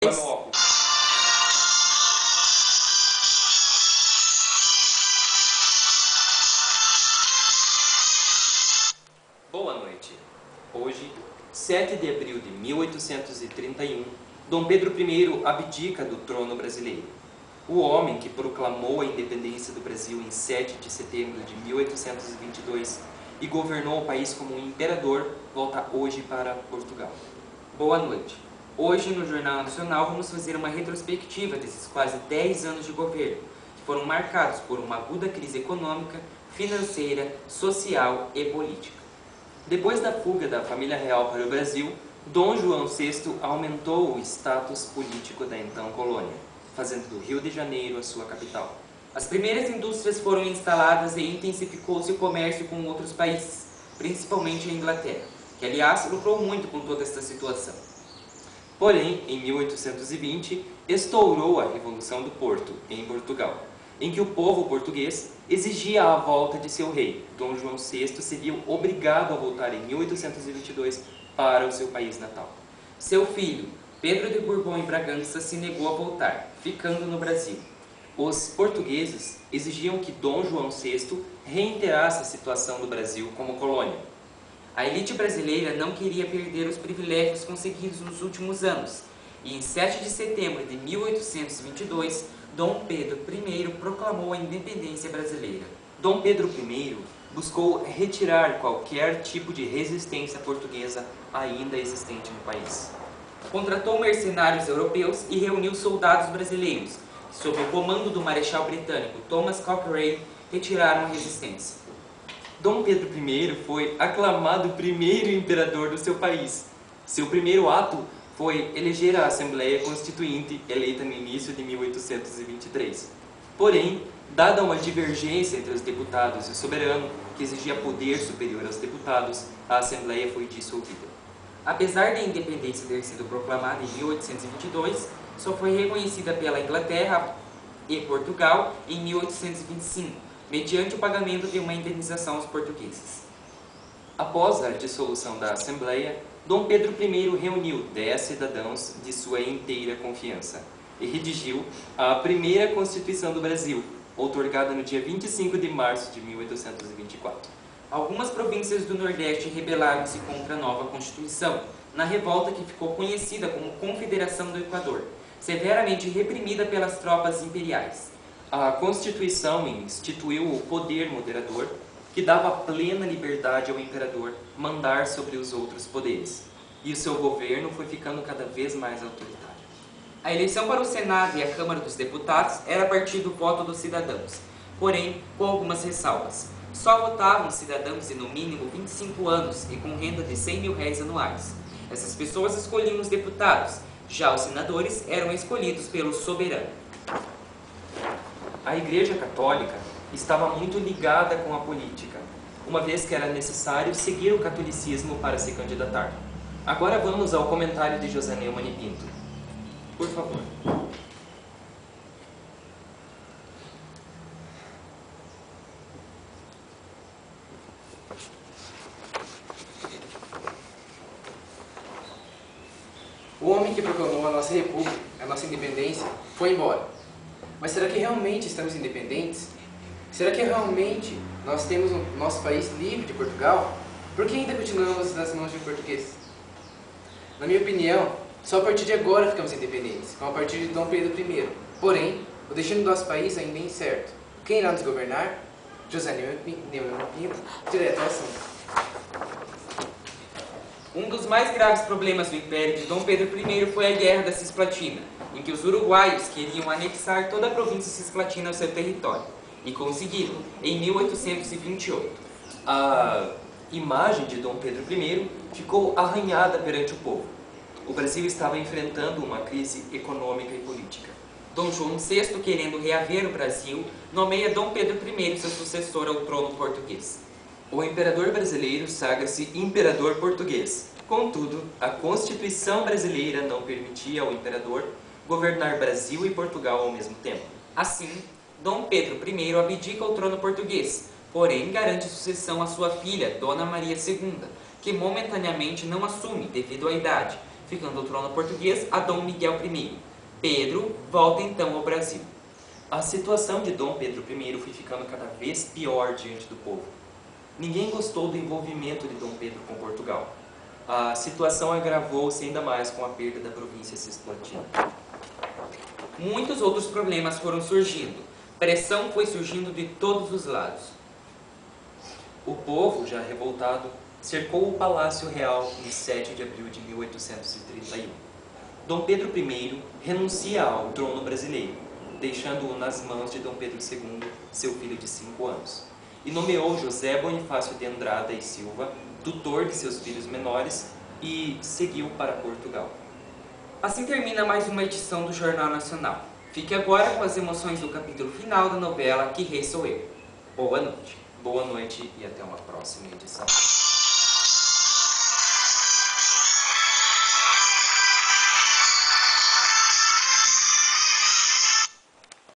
Meu óculos. Boa noite. Hoje, 7 de abril de 1831, Dom Pedro I abdica do trono brasileiro. O homem que proclamou a independência do Brasil em 7 de setembro de 1822 e governou o país como um imperador, volta hoje para Portugal. Boa noite. Hoje, no Jornal Nacional, vamos fazer uma retrospectiva desses quase 10 anos de governo, que foram marcados por uma aguda crise econômica, financeira, social e política. Depois da fuga da família real para o Brasil, Dom João VI aumentou o status político da então colônia, fazendo do Rio de Janeiro a sua capital. As primeiras indústrias foram instaladas e intensificou-se o comércio com outros países, principalmente a Inglaterra, que aliás lucrou muito com toda esta situação. Porém, em 1820, estourou a Revolução do Porto, em Portugal, em que o povo português exigia a volta de seu rei. Dom João VI se viu obrigado a voltar em 1822 para o seu país natal. Seu filho, Pedro de Bourbon e Bragança, se negou a voltar, ficando no Brasil. Os portugueses exigiam que Dom João VI reiterasse a situação do Brasil como colônia. A elite brasileira não queria perder os privilégios conseguidos nos últimos anos, e em 7 de setembro de 1822, Dom Pedro I proclamou a independência brasileira. Dom Pedro I buscou retirar qualquer tipo de resistência portuguesa ainda existente no país. Contratou mercenários europeus e reuniu soldados brasileiros, que, sob o comando do marechal britânico Thomas Cochrane, retiraram a resistência. Dom Pedro I foi aclamado primeiro imperador do seu país. Seu primeiro ato foi eleger a Assembleia Constituinte, eleita no início de 1823. Porém, dada uma divergência entre os deputados e o soberano, que exigia poder superior aos deputados, a Assembleia foi dissolvida. Apesar da independência ter sido proclamada em 1822, só foi reconhecida pela Inglaterra e Portugal em 1825, mediante o pagamento de uma indenização aos portugueses. Após a dissolução da Assembleia, Dom Pedro I reuniu 10 cidadãos de sua inteira confiança e redigiu a primeira Constituição do Brasil, outorgada no dia 25 de março de 1824. Algumas províncias do Nordeste rebelaram-se contra a nova Constituição, na revolta que ficou conhecida como Confederação do Equador, severamente reprimida pelas tropas imperiais. A Constituição instituiu o poder moderador, que dava plena liberdade ao imperador mandar sobre os outros poderes, e o seu governo foi ficando cada vez mais autoritário. A eleição para o Senado e a Câmara dos Deputados era a partir do voto dos cidadãos, porém com algumas ressalvas. Só votavam cidadãos de no mínimo 25 anos e com renda de R$100 mil anuais. Essas pessoas escolhiam os deputados, já os senadores eram escolhidos pelo soberano. A Igreja Católica estava muito ligada com a política, uma vez que era necessário seguir o catolicismo para se candidatar. Agora vamos ao comentário de José Neumann e Pinto. Por favor. O homem que proclamou a nossa república, a nossa independência, foi embora. Mas será que realmente estamos independentes? Será que realmente nós temos o nosso país livre de Portugal? Por que ainda continuamos nas mãos de um português? Na minha opinião, só a partir de agora ficamos independentes, com a partir de Dom Pedro I. Porém, o destino do nosso país ainda é incerto. Quem irá nos governar? José Neumann Pinto, direto ao assunto. Um dos mais graves problemas do Império de Dom Pedro I foi a Guerra da Cisplatina, em que os uruguaios queriam anexar toda a província cisplatina ao seu território, e conseguiram, em 1828. A imagem de Dom Pedro I ficou arranhada perante o povo. O Brasil estava enfrentando uma crise econômica e política. Dom João VI, querendo reaver o Brasil, nomeia Dom Pedro I seu sucessor ao trono português. O imperador brasileiro sagra-se imperador português. Contudo, a Constituição brasileira não permitia ao imperador governar Brasil e Portugal ao mesmo tempo. Assim, Dom Pedro I abdica o trono português, porém garante sucessão à sua filha, Dona Maria II, que momentaneamente não assume devido à idade, ficando o trono português a Dom Miguel I. Pedro volta então ao Brasil. A situação de Dom Pedro I foi ficando cada vez pior diante do povo. Ninguém gostou do envolvimento de Dom Pedro com Portugal. A situação agravou-se ainda mais com a perda da província cisplatina. Muitos outros problemas foram surgindo. Pressão foi surgindo de todos os lados. O povo, já revoltado, cercou o Palácio Real em 7 de abril de 1831. Dom Pedro I renuncia ao trono brasileiro, deixando-o nas mãos de Dom Pedro II, seu filho de 5 anos, e nomeou José Bonifácio de Andrada e Silva, tutor de seus filhos menores, e seguiu para Portugal. Assim termina mais uma edição do Jornal Nacional. Fique agora com as emoções do capítulo final da novela Que Rei Sou Eu. Boa noite. Boa noite e até uma próxima edição.